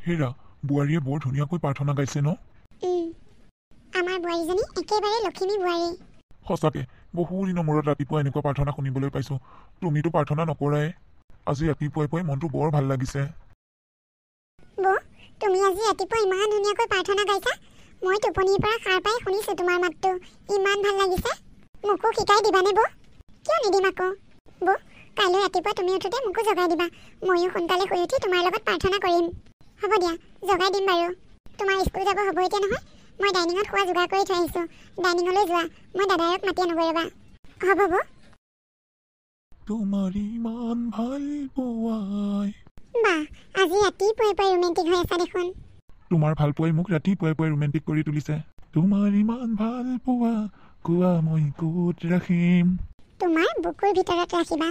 হেৰা বুৱাৰীয়ে বৰ ধুনীয়াকৈ প্ৰাৰ্থনা গাইছে ন আমাৰ বুৱাৰীজনী একেবাৰে লক্ষ্মী বুৱাৰী সঁচাকে বহু দিনৰ মূৰত ৰাতিপুৱা এনেকুৱা প্ৰাৰ্থনা শুনিবলৈ পাইছো তুমিতো প্ৰাৰ্থনা নকৰাই আজি ৰাতিপুৱাই মনটো বৰ ভাল লাগিছে বৌ তুমি আজি ৰাতিপুৱা ইমান ধুনীয়াকৈ প্ৰাৰ্থনা গাইছা মই টোপনিৰ পৰা সাৰ পাই শুনিছো তোমাৰ মাতটো ইমান ভাল লাগিছে মোকো শিকাই দিবানে বৌ কিয় নিদিম আকৌ বৌ কাইলৈ ৰাতিপুৱা তুমি উঠোতে মোকো জগাই দিবা ময়ো সোনকালে শুই উঠি তোমাৰ লগত প্ৰাৰ্থনা কৰিম হ'ব দিয়া জগাই দিম বাৰু তোমাৰ স্কুল যাব হ'ব এতিয়া নহয় মই ডাইনিঙত খোৱা যোগাৰ কৰি থৈ আহিছোঁ ডাইনিঙলৈ যোৱা মই দাদাইক মাতি আনোগৈ ৰ'বা হ'ব বৌ তোমাৰ ইমান ভাল পোৱাই বা আজি ৰাতিপুৱাই ৰোমেণ্টিক হৈ আছা দেখোন তোমাৰ ভাল পোৱাই মোক ৰাতিপুৱাই ৰোমেণ্টিক কৰি তুলিছে তোমাৰ ইমান ভাল পোৱা কোৱা মই ক'ত ৰাখিম তোমাৰ বুকুৰ ভিতৰত ৰাখিবা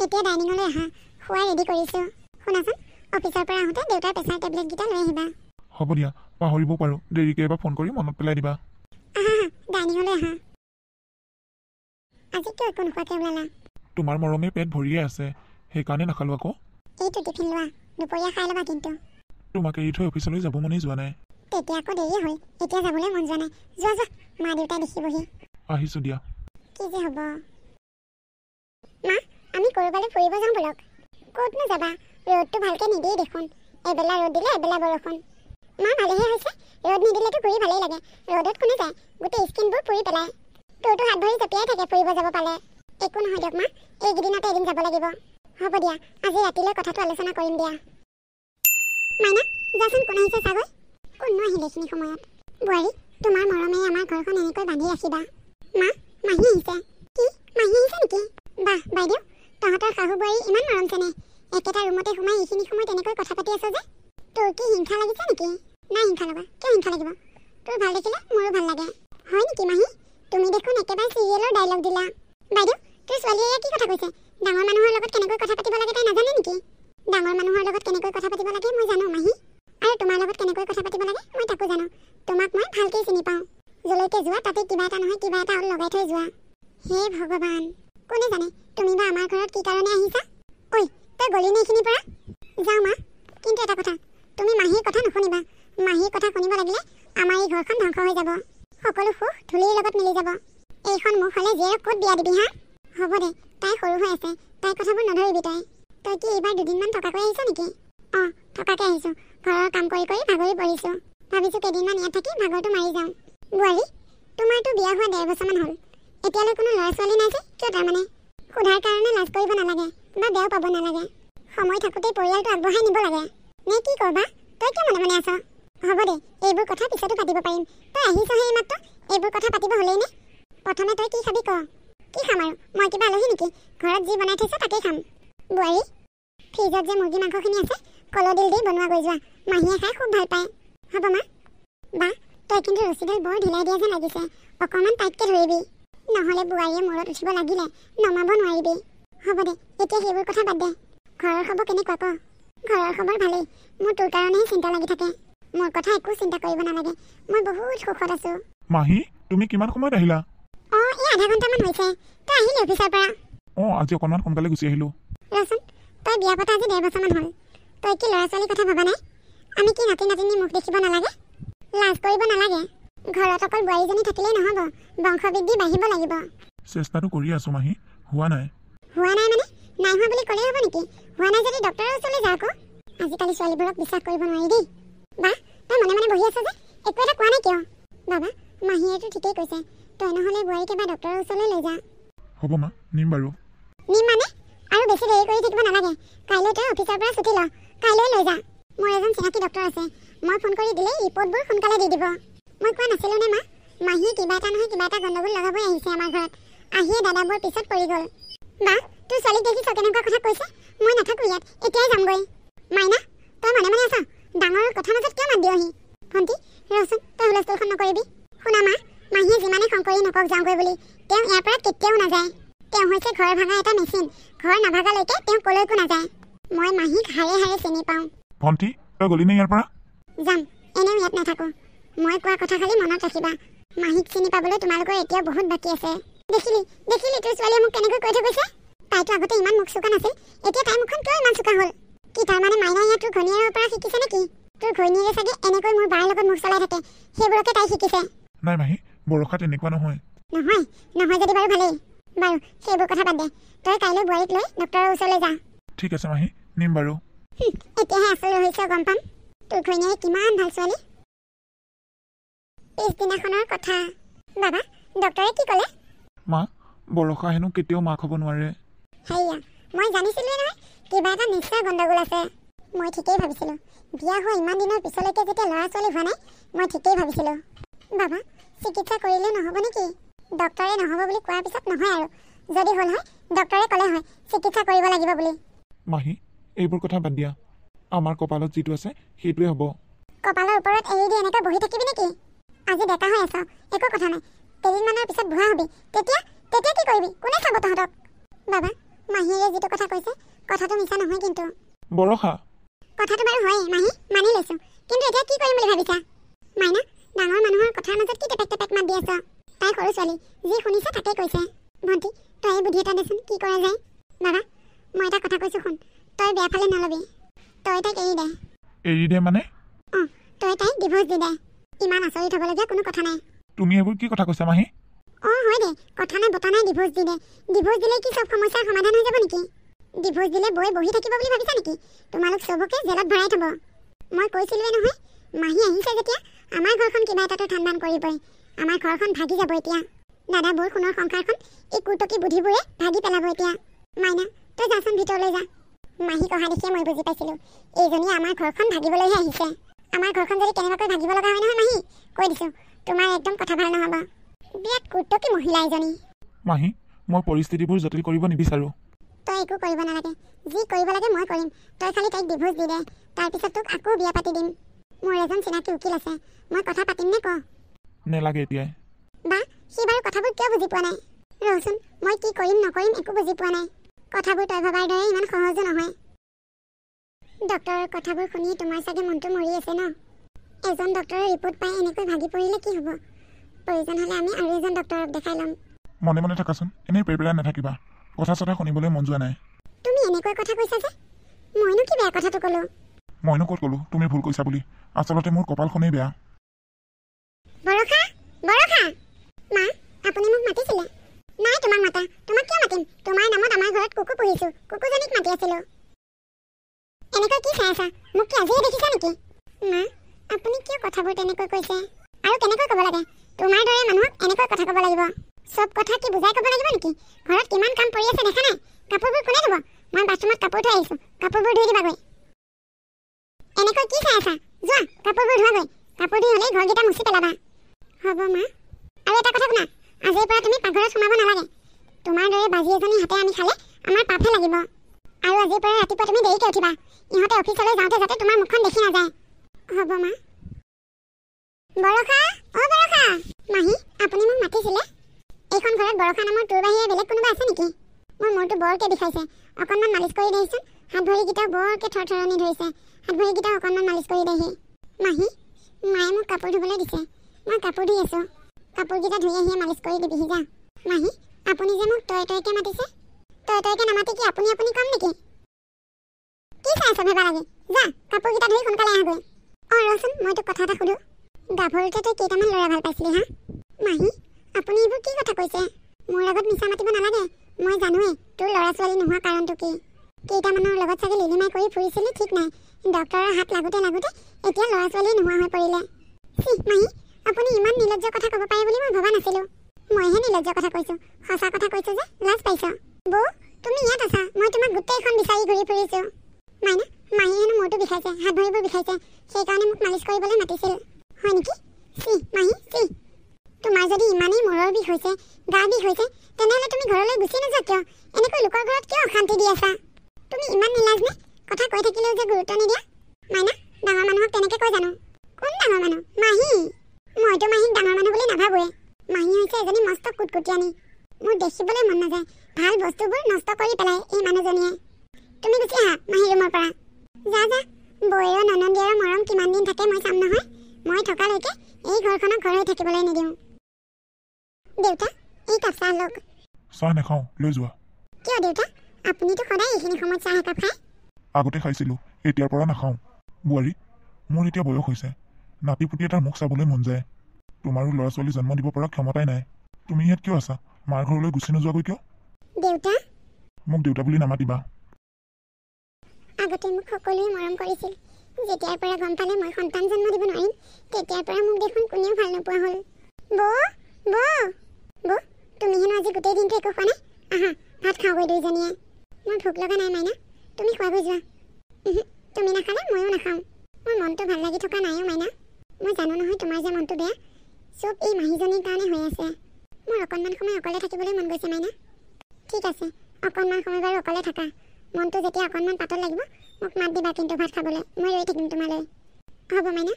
এতিয়া ডাইনিঙলৈ আহা খোৱা ৰেডি কৰিছোঁ শুনাচোন অফিচৰ পৰা আহোঁতে দেউতাৰ প্ৰেছাৰ টেবলেটকেইটা লৈ আহিবা হ'ব দিয়া পাহৰিব পাৰোঁ দেৰিকৈ এবাৰ ফোন কৰি মনত পেলাই দিবা আহা ডাইনিঙলৈ আহা আজি কিয় একো নোখোৱাকৈ ওলালা তোমাৰ মৰমে পেট ভৰিয়ে আছে সেইকাৰণে নাখালোঁ আকৌ এইটো টিফিন লোৱা দুপৰীয়া খাই ল'বা কিন্তু তোমাক এৰি থৈ অফিচলৈ যাব মনেই যোৱা নাই তেতিয়া আকৌ দেৰিয়ে হ'ল এতিয়া যাবলৈ মন যোৱা নাই যোৱা মা দেউতাই দেখিবহি আহিছোঁ দিয়া কি যে হ'ব মা আমি ক'ৰবালৈ ফুৰিব যাম ব'লক ক'তনো যাবা ৰ'দটো ভালকৈ নিদিয়ে দেখোন এবেলা ৰ'দ দিলে এবেলা বৰষুণ মা ভালেহে হৈছে ৰ'দ নিদিলেতো ফুৰি ভালেই লাগে ৰ'দত কোনে যায় গোটেই স্কিনবোৰ পুৰি পেলায় তোৰতো হাত ভৰি জঁপিয়াই থাকে ফুৰিব যাব পালে একো নহয় দিয়ক মা এইকেইদিনতে এদিন যাব লাগিব হ'ব দিয়া আজি ৰাতিলৈ কথাটো আলোচনা কৰিম দিয়া মাইনা যাচোন কোন আহিছে চাগৈ কোননো আহিলে এইখিনি সময়ত বোৱাৰী তোমাৰ মৰমে আমাৰ ঘৰখন এনেকৈ বান্ধি ৰাখিবা মা মাহী আহিছে কি মাহী আহিছে নেকি বাহ বাইদেউ তহঁতৰ শাহু বোৱাৰী ইমান মৰম চেনেহ একেটা ৰুমতে সোমাই এইখিনি সময়ত এনেকৈ কথা পাতি আছ যে তোৰ কি হিংসা লাগিছে নেকি নাই হিংসা লগা কিয় হিংসা লাগিব তোৰ ভাল দেখিলে মোৰো ভাল লাগে হয় নেকি মাহী তুমি দেখোন একেবাৰে চিৰিয়েলৰ ডাইলগ দিলা বাইদেউ তোৰ ছোৱালীয়ে কি কথা কৈছে ডাঙৰ মানুহৰ লগত কেনেকৈ কথা পাতিব লাগে তাই নাজানে নেকি ডাঙৰ মানুহৰ লগত কেনেকৈ কথা পাতিব লাগে মই জানো মাহী আৰু তোমাৰ লগত কেনেকৈ কথা পাতিব লাগে মই তাকো জানো তোমাক মই ভালকৈ চিনি পাওঁ যলৈকে যোৱা তাতে কিবা এটা নহয় কিবা এটা লগাই থৈ যোৱা হে ভগৱান কোনে জানে তুমি বা আমাৰ ঘৰত কি কাৰণে আহিছা ঐ তই গলি নে এইখিনিৰ পৰা যাওঁ মা কিন্তু এটা কথা তুমি মাহীৰ কথা নুশুনিবা মাহীৰ কথা শুনিব লাগিলে আমাৰ এই ঘৰখন ধ্বংস হৈ যাব সকলো সুখ ধূলিৰ লগত মিলি যাব এইখন মোক হ'লে জীয়েৰক ক'ত বিয়া দিবি হা হ'ব দে তাই সৰু হৈ আছে তাইৰ কথাবোৰ নধৰিবি তই কি এইবাৰ দুদিনমান থকাকৈ আহিছ নেকি অঁ থকাকৈ আহিছোঁ ঘৰৰ কাম কৰি কৰি ভাগৰি পৰিছোঁ ভাবিছোঁ কেইদিনমান ইয়াত থাকি ভাগৰটো মাৰি যাওঁ বোৱাৰী তোমাৰতো বিয়া হোৱা 1.5 বছৰমান হ'ল এতিয়ালৈ কোনো ল'ৰা ছোৱালী নাই যে কিয় তাৰমানে সোধাৰ কাৰণে লাজ কৰিব নালাগে বা বেয়াও পাব নালাগে সময় থাকোঁতেই পৰিয়ালটো আগবঢ়াই নিব লাগে নে কি কৰবা তই কিয় মনে মনে আছ হ'ব দে এইবোৰ কথা পিছতো পাতিব পাৰিম তই আহিছহে এইমাত্ৰ এইবোৰ কথা পাতিব হ'লেই নে প্ৰথমে তই কি খাবি ক কি খাম আৰু মই কিবা আলহী নেকি ঘৰত যি বনাই থৈছ তাকেই খাম বোৱাৰী ফ্ৰিজত যে মুৰ্গী মাংসখিনি আছে কলডিল দি বনোৱা গৈ যোৱা মাহীয়ে খাই খুব ভাল পায় হ'ব মা বা তই কিন্তু ৰছীডাল বৰ ঢিলাই দিয়া যেন লাগিছে অকণমান টাইটকৈ ধৰিবি নহ'লে বোৱাৰীয়ে মূৰত উঠিব লাগিলে নমাব নোৱাৰিবি হ'ব দে এতিয়া সেইবোৰ কথা বাদ দে ঘৰৰ খবৰ কেনেকুৱা ক ঘৰৰ খবৰ ভালেই মোৰ তোৰ কাৰণেহে চিন্তা লাগি থাকে মোৰ কথা একো চিন্তা কৰিব নালাগে মই বহুত সুখত আছোঁ মাহী তুমি কিমান সময়ত আহিলা অঁ এই আধা ঘণ্টামান হৈছে তই আহিলি অফিচৰ পৰা অঁ আজি অকণমান সোনকালে গুচি আহিলোঁ ৰচোন তই বিয়া পতা আজি 1.5 বছৰমান হ'ল তই কি ল'ৰা ছোৱালীৰ কথা ভবা নাই আমি কি নাতি নাতিনী মুখ দেখিব নালাগে লাজ কৰিব নালাগে ঘৰত অকল বোৱাৰীজনী থাকিলেই নহ'ব বংশ বৃদ্ধি বাঢ়িব লাগিব চেষ্টাটো কৰি আছোঁ মাহী হোৱা নাই মানে নাই হোৱা বুলি ক'লেই হ'ব নেকি হোৱা নাই যদি ডক্টৰৰ ওচৰলৈ যা আকৌ আজিকালি ছোৱালীবোৰক বিশ্বাস কৰিব নোৱাৰি দেই বা তই মনে মনে বহি আছ যে একো এটা কোৱা নাই কিয় বাবা মাহীয়েতো ঠিকেই কৈছে তই নহ'লে বোৱাৰীক এবাৰ ডক্টৰৰ ওচৰলৈ লৈ যা হ'ব মা নিম বাৰু নিম মানে আৰু বেছি দেৰি কৰি থাকিব নালাগে কাইলৈ তই অফিচৰ পৰা ছুটি ল কাইলৈ লৈ যা মোৰ এজন চিনাকি ডক্টৰ আছে মই ফোন কৰি দিলেই ৰিপৰ্টবোৰ সোনকালে দি দিব মই কোৱা নাছিলোঁ নে মা মাহীয়ে কিবা এটা নহয় কিবা এটা গণ্ডগোল লগাবই আহিছে আমাৰ ঘৰত আহিয়ে দাদাবোৰ পিছত পৰি গ'ল বা তোৰ ছোৱালীক দেখিছ কেনেকুৱা কথা কৈছে মই নাথাকোঁ ইয়াত এতিয়াই যামগৈ মাইনা তই মনে মনে আছ ডাঙৰ কথা মাজত কিয় মাত দিয়হি ভণ্টি ৰচোন তই হুলস্থুলখন নকৰিবি শুনা মা মাহীয়ে যিমানে শংকৰী নকওক যাওঁগৈ বুলি তেওঁ ইয়াৰ পৰা কেতিয়াও নাযায় তেওঁ হৈছে ঘৰ ভাঙা এটা মেচিন ঘৰ নাভাগালৈকে তেওঁ কলৈকো নাযায় মই মাহীক হাৰে হাৰে চিনি পাওঁ ভণ্টি তই গলি নে ইয়াৰ পৰা যাম এনেও ইয়াত নাথাকোঁ মই কোৱা কথা খালি মনত ৰাখিবা মাহীক চিনি পাবলৈ তোমালোকৰ এতিয়া বহুত বাকী আছে দেখিলি তোৰ ছোৱালীয়ে মোক কেনেকৈ কৈ থৈ গৈছে তাইতো আগতে ইমান মুখ চোকা নাছিল এতিয়া তাইৰ মুখখন কিয় ইমান চোকা হ'ল কি তাৰমানে মাইনা ইয়াত তোৰ ঘৈণীয়েৰৰ পৰা শিকিছে নেকি তোৰ ঘৈণী পৰকে তাই শিকিছে নাই মাহী বৰষা তেনেকুৱা নহয় নহয় নহয় যদি বাৰু ভালেই বাৰু সেইবোৰ কথা বাদ দে তই কাইলৈ বোৱাৰীক লৈ ডক্টৰৰ ওচৰলৈ যা ঠিক আছে মাহী নিম বাৰু এতিয়াহে আচল হৈছে গম পাম তোৰ ঘৈণীয়ে কিমান ভাল ছোৱালী পিছদিনাখনৰ কথা বাবা ডক্টৰে কি ক'লে মা বৰষা হেনো কেতিয়াও মাক হ'ব নোৱাৰে হেয়া মই জানিছিলোৱে নহয় কিবা এটা নিশ্চয় গণ্ডগোল আছে মই ঠিকেই ভাবিছিলোঁ বিয়া হোৱা ইমান দিনৰ পিছলৈকে যেতিয়া ল'ৰা ছোৱালী হোৱা নাই মই ঠিকেই ভাবিছিলোঁ বাবা চিকিৎসা কৰিলে নহ'ব নেকি ডক্টৰে নহ'ব বুলি কোৱাৰ পিছত নহয় আৰু যদি হ'ল হয় ডক্টৰে ক'লে হয় চিকিৎসা কৰিব লাগিব বুলি মাহী এইবোৰ কথা বাদ দিয়া আমাৰ কপালত যিটো আছে সেইটোৱে হ'ব কপালৰ ওপৰত এৰি দি এনেকৈ বহি থাকিবি নেকি আজি ডেকা হৈ আছ একো কথা নাই কেইদিনমানৰ পিছত বুঢ়া হবি তেতিয়া তেতিয়া কি কৰিবি কোনে চাব তহঁতক বাবা মাহীয়ে যিটো কথা কৈছে কথাটো মিছা নহয় কিন্তু বৰষা কথাটো বাৰু হয়েই মাহী মানি লৈছোঁ কিন্তু এতিয়া কি কৰিম বুলি ভাবিছা মাইনা ডাঙৰ মানুহৰ কথাৰ মাজত কি টেপেক টেপেক মাত দি আছ তাই সৰু ছোৱালী যি শুনিছে তাকেই কৈছে ভণ্টি তই এই বুদ্ধি এটা দেচোন কি কৰা যায় বাবা মই এটা কথা কৈছোঁ শুন তই বেয়া ফালে নলবি তই তাইক এৰি দে মানে অঁ তই তাইক ডিভোৰ্চ দি দে ইমান আচৰিত হ'বলগীয়া কোনো কথা নাই তুমি এইবোৰ কি কথা কৈছা মাহী অঁ হয় দে কথা নাই বতা নাই ডিভোৰ্চ দি দে ডিভোৰ্চ দিলে কি চব সমস্যাৰ সমাধান হৈ যাব নেকি ডিভোৰ্চ দিলে বৈ বহি থাকিব বুলি ভাবিছা নেকি তোমালোক চবকে জেলত ভৰাই থ'ব মই কৈছিলোঁৱে নহয় মাহী আহিছে যেতিয়া আমাৰ ঘৰখন কিবা এটাতো ঠাণ্ডান কৰিবই আমাৰ ঘৰখন ভাগি যাব এতিয়া দাদা বৌৰ সোণৰ সংসাৰখন এই কুৰ্তকী বুদ্ধিবোৰে ভাগি পেলাব এতিয়া মাইনা তই যাচোন ভিতৰলৈ যা মাহীক অহা দেখিয়ে মই বুজি পাইছিলোঁ এইজনীয়ে আমাৰ ঘৰখন ভাগিবলৈহে আহিছে আমাৰ ঘৰখন যদি কেনেবাকৈ ভাগিব লগা হয় নহয় মাহী কৈ দিছোঁ তোমাৰ একদম কথা ভাল নহ'ব বিৰাট কুৰ্তকী মহিলা এজনী মাহী মই পৰিস্থিতিবোৰ জটিল কৰিব নিবিচাৰোঁ তই একো কৰিব নালাগে যি কৰিব লাগে মই কৰিম তই খালি তাইক ডিভোৰ্চ দি দে তাৰপিছত তোক আকৌ বিয়া পাতি দিম মোৰ এজন চিনাকি উকিল আছে মই কথা পাতিম নে ক নেলাগে এতিয়াই বা সি বাৰু কথাবোৰ কিয় বুজি পোৱা নাই ৰচোন মই কি কৰিম নকৰিম একো বুজি পোৱা নাই কথাবোৰ তই ভবাৰ দৰে ইমান সহজো নহয় ডক্টৰৰ কথাবোৰ শুনি তোমাৰ চাগে মনটো মৰি আছে ন এজন ডক্টৰৰ ৰিপৰ্ট পাই এনেকৈ ভাগি পৰিলে কি হ'ব প্ৰয়োজন হ'লে আমি আৰু এজন ডক্টৰক দেখাই ল'ম মনে মনে থাকাচোন এনেই পেৰপেৰাই নাথাকিবা কথা চথা শুনিবলৈ মন যোৱা নাই তুমি এনেকৈ কথা কৈছা যে মইনো কি বেয়া কথাটো ক'লোঁ মইনো ক'ত ক'লোঁ তুমি ভুল কৈছা বুলি আচলতে মোৰ কপালখনেই বেয়া বৰষা বৰষা মা আপুনি মোক মাতিছিলে নাই তোমাক মাতা তোমাক কিয় মাতিম তোমাৰ নামত আমাৰ ঘৰত কুকু পুহিছোঁ কুকুজনীক মাতি আছিলোঁ এনেকৈ কি চাই আছা মোক কি আজিয়ে দেখিছা নেকি মা আপুনি কিয় কথাবোৰ তেনেকৈ কৈছে আৰু কেনেকৈ ক'ব লাগে তোমাৰ দৰে মানুহক এনেকৈ কথা ক'ব লাগিব চব কথা কি বুজাই ক'ব লাগিব নেকি ঘৰত কিমান কাম পৰি আছে দেখা নাই কাপোৰবোৰ কোনে ধুব মই বাথৰুমত কাপোৰ থৈ আহিছোঁ কাপোৰবোৰ ধুই দিবাগৈ এনেকৈ কি চাই আছা যোৱা কাপোৰবোৰ ধোৱাগৈ কাপোৰ ধুই হ'লেই ঘৰকেইটা মুচি পেলাবা হ'ব মা আৰু এটা কথা শুনা আজিৰ পৰা তুমি পাকঘৰত সোমাব নালাগে তোমাৰ দৰে বাজি এজনী হাতে আমি খালে আমাৰ পাপহে লাগিব আৰু আজিৰ পৰা ৰাতিপুৱা তুমি দেৰিকৈ উঠিবা ইহঁতে অফিচলৈ যাওঁতে যাতে তোমাৰ মুখখন দেখি নাযায় হ'ব মা বৰষা অ বৰষা মাহী আপুনি মোক মাতিছিলে এইখন ঘৰত বৰষা নামৰ তোৰ বাহিৰে বেলেগ কোনোবা আছে নেকি মোৰ মূৰটো বৰকৈ বিষাইছে অকণমান মালিচ কৰি দেহিচোন হাত ভৰিকেইটাও বৰকৈ থৰথৰণি ধৰিছে হাত ভৰিকেইটাও অকণমান মালিচ কৰি দেহি মাহী মায়ে মোক কাপোৰ ধুবলৈ দিছে মই কাপোৰ ধুই আছোঁ কাপোৰকেইটা ধুই আহিয়ে মালিচ কৰি দিবিহি যা মাহী আপুনি যে মোক তই তইকৈ মাতিছে তই তইকৈ নামাতি কি আপুনি আপুনি কম নেকি কি চাই আছ ভেবা লাগে যা কাপোৰকেইটা ধুই সোনকালে আহগৈ অঁ ৰচোন মই তোক কথা এটা সুধোঁ গাভৰুতে তই কেইটামান ল'ৰা ভাল পাইছিলি হা মাহী আপুনি এইবোৰ কি কথা কৈছে মোৰ লগত মিছা মাতিব নালাগে মই জানোৱেই তোৰ ল'ৰা ছোৱালী নোহোৱা কাৰণটো কি কেইটামানৰ লগত চাগে লিলিমাই কৰি ফুৰিছিলি ঠিক নাই ডক্টৰৰ হাত লাগোতে লাগোতে এতিয়া ল'ৰা ছোৱালী নোহোৱা হৈ পৰিলে মাহী আপুনি ইমান নিৰ্লজ্জ কথা ক'ব পাৰে বুলি মই ভবা নাছিলোঁ মইহে নিৰ্লজ্জ কথা কৈছোঁ সঁচা কথা কৈছোঁ যে লাজ পাইছ বৌ তুমি ইয়াত আছা মই তোমাক গোটেইখন বিচাৰি ঘূৰি ফুৰিছোঁ মাইনা মাহী হেনো মূৰটো বিষাইছে হাত ভৰিবোৰ বিষাইছে সেইকাৰণে মোক মালিচ কৰিবলৈ মাতিছিল হয় নেকি মাহী তোমাৰ যদি ইমানেই মূৰৰ বিষ হৈছে গা বিষ হৈছে তেনেহ'লে তুমি ঘৰলৈ গুচি নাযোৱা কিয় এনেকৈ লোকৰ ঘৰত কিয় অশান্তি দি আছা তুমি ইমান নিলাজ নে কথা কৈ থাকিলেও যে গুৰুত্ব নিদিয়া মাইনা ডাঙৰ মানুহক তেনেকৈ কৈ জানো কোন ডাঙৰ মানুহ মাহী মইতো মাহীক ডাঙৰ মানুহ বুলি নাভাবোৱে মাহী হৈছে এজনী মস্ত কুটকুটিয়ানী মোৰ দেখিবলৈ মন নাযায় ভাল বস্তুবোৰ নষ্ট কৰি পেলায় এই মানুহজনীয়ে তুমি গুচি আহা মাহী ৰুমৰ পৰা যা যা বৌয়েও ননন্দীয়েও মৰম কিমান দিন থাকে মই চাম নহয় মই থকালৈকে এই ঘৰখনক ঘৰ হৈ থাকিবলৈ নিদিওঁ দেউতা এই কাপ চাহ লওক চাহ নাখাওঁ লৈ যোৱা কিয় দেউতা আপুনিতো সদায় এইখিনি সময়ত চাহ একাপ খায় আগতে খাইছিলোঁ এতিয়াৰ পৰা নাখাওঁ বোৱাৰী মোৰ এতিয়া বয়স হৈছে নাতি পুতি এটাৰ মুখ চাবলৈ মন যায় তোমাৰো ল'ৰা ছোৱালী জন্ম দিব পৰা ক্ষমতাই নাই। তুমি ইয়াত কিয় আছা? মাৰ ঘৰলৈ গুচি নোযোৱাকৈ কিয়? দেউতা মোক দেউতা বুলি নামাতিবা। আগতে মোক সকলোৱে মৰম কৰিছিল। যেতিয়াৰ পৰা গম পালে মই সন্তান জন্ম দিব নোৱাৰিম, তেতিয়াৰ পৰা মোক দেখোন কোনেও ভাল নোপোৱা হ'ল। বৌ তুমি হেনো আজি গোটেই দিনটো একো খোৱা নাই? আহা ভাত খাওঁগৈ দুইজনীয়ে। মোৰ ভোক লগা নাই মাইনা, তুমি খোৱাগৈ যোৱা। তুমি নাখালে ময়ো নাখাওঁ। মোৰ মনটো ভাল লাগি থকা নাইও মাইনা। মই জানো নহয় তোমাৰ যে মনটো বেয়া, চব এই মাহীজনীৰ কাৰণে হৈ আছে। মোৰ অকণমান সময় অকলে থাকিবলৈ মন গৈছে মাইনা। ঠিক আছে, অকণমান সময় বাৰু অকলে থাকা। মনটো যেতিয়া অকণমান পাতল লাগিব মোক মাত দিবা কিন্তু ভাত খাবলৈ। মই ৰৈ থাকিম তোমালৈ। হ'ব মাইনা?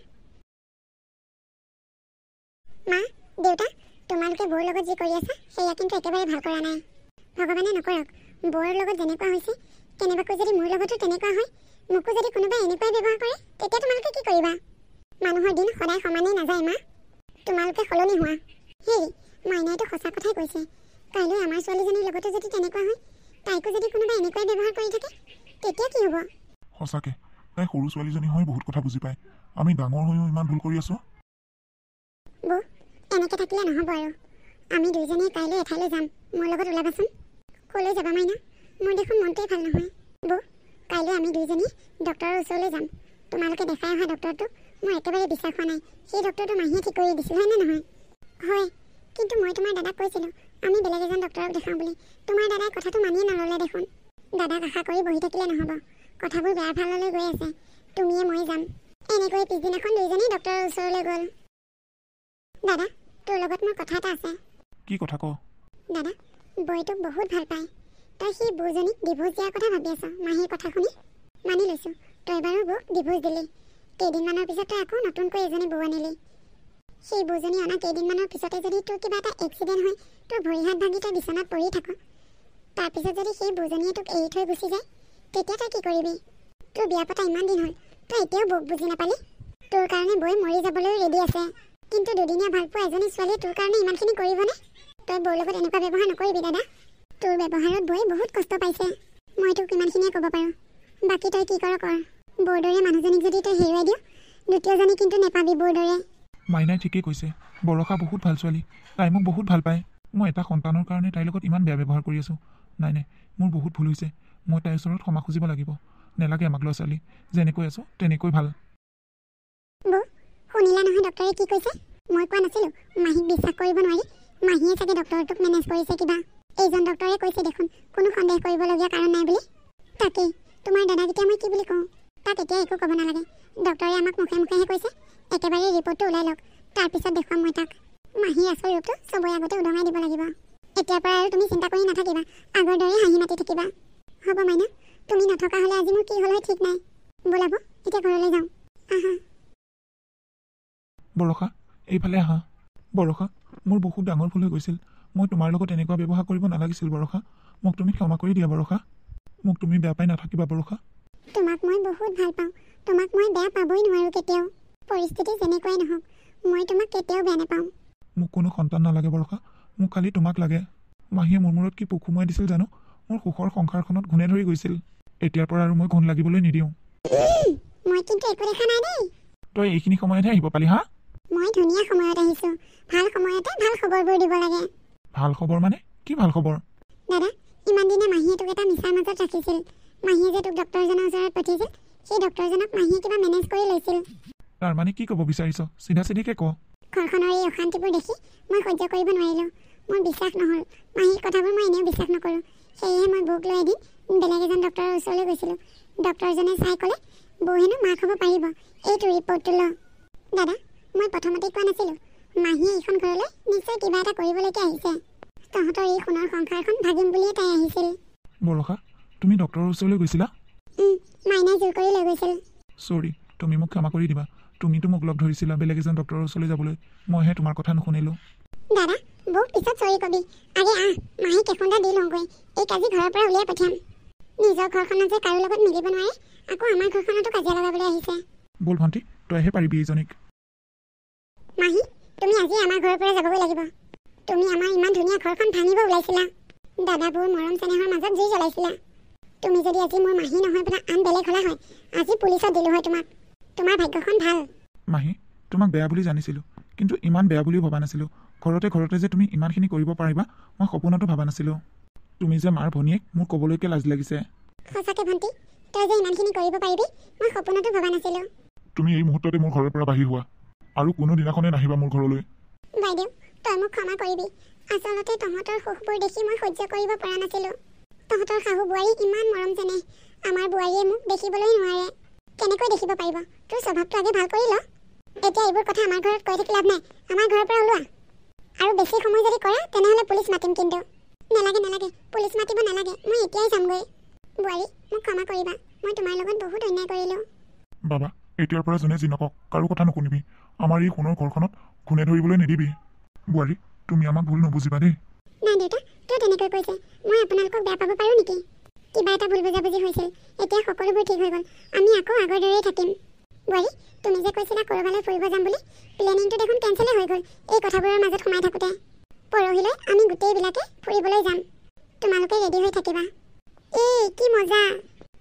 মা, দেউতা, তোমালোকে বৌৰ লগত যি কৰি আছা সেয়া কিন্তু একেবাৰে ভাল কৰা নাই। ভগৱানে নকৰক বৌৰ লগত যেনেকুৱা হৈছে কেনেবাকৈ যদি মোৰ লগতো তেনেকুৱা হয়, মোকো যদি কোনোবাই এনেকুৱাই ব্যৱহাৰ কৰে, তেতিয়া তোমালোকে কি কৰিবা? মানুহৰ দিন সদায় সমানেই নাযায় মা। তোমালোকে সলনি হোৱা। হেৰি, মাইনাইতো সঁচা কথাই কৈছে। কাইলৈ আমাৰ ছোৱালীজনীৰ লগতো যদি তেনেকুৱা হয়, তাইকো যদি কোনোবাই এনেকুৱাই ব্যৱহাৰ কৰি থাকে, তেতিয়া কি হ'ব? সঁচাকে তাই সৰু ছোৱালীজনী হৈ বহুত কথা বুজি পায়। আমি ডাঙৰ হৈও ইমান ভুল কৰি আছো। বৌ, এনেকৈ থাকিলে নহ'ব আৰু। আমি দুইজনীয়ে কাইলৈ এঠাইলৈ যাম। মোৰ লগত ওলাবাচোন। ক'লৈ যাবা মাইনা? মোৰ দেখোন মনটোৱেই ভাল নহয়। বৌ, কাইলৈ আমি দুইজনী ডক্টৰৰ ওচৰলৈ যাম। তোমালোকে দেখাই অহা ডক্টৰটো মোৰ একেবাৰে বিশ্বাস হোৱা নাই। সেই ডক্টৰটো মাহীয়ে ঠিক কৰি দিছিল হয়নে নহয়? হয়, কিন্তু মই তোমাৰ দাদাক কৈছিলোঁ আমি বেলেগ এজন ডক্টৰক দেখাওঁ বুলি। তোমাৰ দাদাই কথাটো মানিয়ে নল'লে দেখোন। দাদাক আশা কৰি বহি থাকিলে নহ'ব। কথাবোৰ বেয়া ভাললৈ গৈ আছে। তুমিয়ে মই যাম। এনেকৈ পিছদিনাখন দুইজনী ডক্টৰৰ ওচৰলৈ গ'ল। দাদা, তোৰ লগত মোৰ কথা এটা আছে। কি কথা ক? দাদা, বৌয়ে তোক বহুত ভাল পায়। তই সেই বৌজনীক ডিভোৰ্চ দিয়াৰ কথা ভাবি আছ। মাহীৰ কথা শুনি মানি লৈছোঁ তই বাৰু বৌক ডিভোৰ্চ দিলি। কেইদিনমানৰ পিছত তই আকৌ নতুনকৈ এজনী বৌ আনিলি। সেই বৌজনী অনা কেইদিনমানৰ পিছতে যদি তোৰ কিবা এটা এক্সিডেণ্ট হয়, তোৰ ভৰি হাত ভাঙি তই বিচনাত পৰি থাক, তাৰপিছত যদি সেই বৌজনীয়ে তোক এৰি থৈ গুচি যায়, তেতিয়া তই কি কৰিবি? তোৰ বিয়া পতা ইমান দিন হ'ল, তই এতিয়াও বৌক বুজি নাপালি? তোৰ কাৰণে বৈ মৰি যাবলৈও ৰেডি আছে, কিন্তু দুদিনীয়া ভালপোৱা এজনী ছোৱালীয়ে তোৰ কাৰণে ইমানখিনি কৰিবনে? তই বৌৰ লগত এনেকুৱা ব্যৱহাৰ নকৰিবি দাদা। তোৰ ব্যৱহাৰত বৌয়ে বহুত কষ্ট পাইছে। মই তোক ইমানখিনিয়ে ক'ব পাৰোঁ। বাকী তই কি কৰ কৰ। বৌৰ দৰে মানুহজনীক যদি তই হেৰুৱাই দিয়, দ্বিতীয়জনী কিন্তু নেপাবি বৌৰ দৰে। মাইনাই ঠিকেই কৈছে। বৰষা বহুত ভাল ছোৱালী। তাই মোক বহুত ভাল পায়। মই এটা সন্তানৰ কাৰণে তাইৰ লগত ইমান বেয়া ব্যৱহাৰ কৰি আছোঁ। নাই মোৰ বহুত ভুল হৈছে। মই তাইৰ ওচৰত ক্ষমা খুজিব লাগিব। নেলাগে আমাক ল'ৰা ছোৱালী। যেনেকৈ আছোঁ তেনেকৈ ভাল। বৌ, শুনিলা নহয় ডক্টৰে কি কৈছে? মই কোৱা নাছিলোঁ মাহীক বিশ্বাস কৰিব নোৱাৰি। মাহীয়ে চাগে ডক্টৰটোক মেনেজ কৰিছে কিবা। এইজন ডক্টৰে কৈছে দেখোন কোনো সন্দেহ কৰিবলগীয়া কাৰণ নাই বুলি। তাকেই তোমাৰ দাদাক এতিয়া মই কি বুলি কওঁ? তাক এতিয়া একো ক'ব নালাগে। ডক্টৰে আমাক মুখে মুখেহে কৈছে একেবাৰে ৰিপৰ্টটো ওলাই লওক, তাৰপিছত দেখুৱাম মই তাক। মাহীৰ আচল ৰূপটো চবৰে আগতে উদঙাই দিব লাগিব। এতিয়াৰ পৰা আৰু তুমি চিন্তা কৰি নাথাকিবা, আগৰ দৰে হাঁহি মাতি থাকিবা। হ'ব মাইনা, তুমি নথকা হ'লে আজি মোৰ কি হ'ল হয় ঠিক নাই। ব'লাব এতিয়া ঘৰলৈ যাওঁ। আহা। বৰষা, এইফালে আহা। বৰষা, মোৰ বহুত ডাঙৰ ভুল হৈ গৈছিল। মই তোমাৰ লগত এনেকুৱা ব্যৱহাৰ কৰিব নালাগিছিল বৰষা। মোক তুমি ক্ষমা কৰি দিয়া বৰষা। মোক তুমি বেয়া পাই নাথাকিবা বৰষা। তোমাক মই বহুত ভাল পাওঁ। তোমাক মই বেয়া পাবই নোৱাৰোঁ কেতিয়াও। পৰিস্থিতি যেনেকুৱাই নহওক, মই তোমাক কেতিয়াও বেয়া নাপাওঁ। মোক কোনো সন্তান নালাগে বৰষা। মোক খালি তোমাক লাগে। মাহীয়ে মোৰ মূৰত কি পোক সুমুৱাই দিছিল জানো? মোৰ সুখৰ সংসাৰখনত ঘূণে ধৰি গৈছিল। এতিয়াৰ পৰা আৰু মই ঘূণ লাগিবলৈ নিদিওঁ। মই কিন্তু একো দেখা নাই দেই। তই এইখিনি সময়তহে আহিব পালি হা? মই ধুনীয়া সময়ত আহিছোঁ। ভাল সময়তে ভাল খবৰবোৰ দিব লাগে। ভাল খবৰ মানে? কি ভাল খবৰ? দাদা, ইমান দিনে মাহীয়ে তোক এটা মিছাৰ মাজত ৰাখিছিল। মাহীয়ে যে তোক ডক্টৰজনৰ ওচৰত পঠিয়াইছিল, সেই ডক্টৰজনক মাহীয়ে কিবা মেনেজ কৰি লৈছিল। তাৰ মানে কি ক'ব বিচাৰিছ? চিধা চিধিকে ক। ঘৰখনৰ এই অশান্তিবোৰ দেখি মই সহ্য কৰিব নোৱাৰিলোঁ। মোৰ বিশ্বাস নহ'ল। মাহীৰ কথাবোৰ মই এনেও বিশ্বাস নকৰোঁ। সেয়েহে মই বৌক লৈ এদিন বেলেগ এজন ডক্টৰৰ ওচৰলৈ গৈছিলোঁ। ডক্টৰজনে চাই ক'লে বৌ হেনো মাক হ'ব পাৰিব। এইটো ৰিপৰ্টটো ল। দাদা, মই প্ৰথমতেই কোৱা নাছিলোঁ মাহীয়ে এইখন ঘৰলৈ নিশ্চয় কিবা এটা কৰিবলৈকে আহিছে। তহঁতৰ এই সোণৰ সংসাৰখন ভাগিম বুলিয়ে তাই আহিছিল। বৰষা, তুমি ডক্টৰৰ ওচৰলৈ গৈছিলা? মাইনাই জোৰ কৰি লৈ গৈছিল। চৰি, তুমি মোক ক্ষমা কৰি দিবা। তুমিতো মোক লগ ধৰিছিলা বেলেগ এজন ডক্টৰৰ ওচৰলৈ যাবলৈ। মইহে তোমাৰ কথা নুশুনিলোঁ। দাদা, বৌক পিছত চৰি কবি। আগে আহ, মাহীক এখুন্দা দি লওঁগৈ। এই কাজি ঘৰৰ পৰা উলিয়াই পঠিয়াম। নিজৰ ঘৰখনত যে কাৰো লগত মিলিব নোৱাৰে, আকৌ আমাৰ ঘৰখনতো কাজিয়া লগাবলৈ আহিছে। ব'ল ভণ্টি, তইহে পাৰিবি এইজনীক। মাহী, তুমি আজি আমাৰ ঘৰৰ পৰা যাবগৈ লাগিব। তুমি আমাৰ ইমান ধুনীয়া ঘৰখন ভাঙিব ওলাইছিলা। দাদাবোৰ মৰম চেনেহৰ মাজত জুই জ্বলাইছিলা। তুমি যদি আজি মোৰ মাহী নহয় পেলাই আন বেলেগ হ'লা হয়, আজি পুলিচত দিলোঁ হয় তোমাক। তোমাৰ ভাগ্যখন ভাল। মাহী, তোমাক বেয়া বুলি জানিছিলোঁ, কিন্তু ইমান বেয়া বুলিও ভবা নাছিলোঁ। ঘৰতে যে তুমি ইমানখিনি কৰিব পাৰিবা মই সপোনতো ভবা নাছিলোঁ। তুমি যে মাৰ ভনীয়েক মোৰ ক'বলৈকে লাজ লাগিছে। সঁচাকে ভণ্টি, তই যে ইমানখিনি কৰিব পাৰিবি মই সপোনতো ভবা নাছিলোঁ। তুমি এই মুহূৰ্ততে মোৰ ঘৰৰ পৰা বাহিৰ হোৱা আৰু কোনো দিনাখনে নাহিবা মোৰ ঘৰলৈ। বাইদেউ, তই মোক ক্ষমা কৰিবি। আচলতে তহঁতৰ সুখবোৰ দেখি মই সহ্য কৰিব পৰা নাছিলোঁ। তহঁতৰ শাহু বোৱাৰী ইমান মৰম চেনেহ, আমাৰ বোৱাৰীয়ে মোক দেখিবলৈ নোৱাৰে। কেনেকৈ দেখিব পাৰিব? তোৰ স্বভাৱটো আগে ভাল কৰি ল। এতিয়া এইবোৰ কথা আমাৰ ঘৰত কৈ থাকি লাভ নাই। আমাৰ ঘৰৰ পৰা ওলোৱা। আৰু বেছি সময় যদি কৰা তেনেহ'লে পুলিচ মাতিম। কিন্তু নালাগে, পুলিচ মাতিব নালাগে, মই এতিয়াই যামগৈ। বোৱাৰী, মোক ক্ষমা কৰিবা, মই তোমাৰ লগত বহুত অন্যায় কৰিলোঁ। বাবা, এতিয়াৰ পৰা যোনে যি নকওক কাৰো কথা নুশুনিবি। আমাৰ এই সোণৰ ঘৰখনত ঘূনে ধৰিবলৈ নিদিবি। বোৱাৰী, তুমি আমাক ভুল নুবুজিবা দেই। নাই দেউতা, তই তেনেকৈ কৈছে মই আপোনালোকক বেয়া পাব পাৰোঁ নেকি? কিবা এটা ভুল বুজাবুজি হৈছিল, এতিয়া সকলোবোৰ ঠিক হৈ গ'ল। আমি আকৌ আগৰ দৰেই থাকিম। বোৱাৰী, তুমি যে কৈছিলা ক'ৰবালৈ ফুৰিব যাম বুলি, প্লেনিংটো দেখোন কেঞ্চেলেই হৈ গ'ল এই কথাবোৰৰ মাজত সোমাই থাকোঁতে। পৰহিলৈ আমি গোটেইবিলাকে ফুৰিবলৈ যাম। তোমালোকে ৰেডি হৈ থাকিবা। এই কি মজা!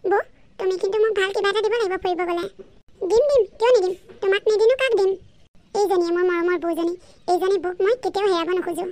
বৌ, তুমি কিন্তু মোক ভাল কিবা এটা দিব লাগিব ফুৰিব গ'লে। দিম, কিয় নিদিম? তোমাক নিদিনো কাক দিম? এইজনীয়ে মোৰ মৰমৰ বৌজনী, এইজনী বৌক মই কেতিয়াও হেৰাব নোখোজোঁ।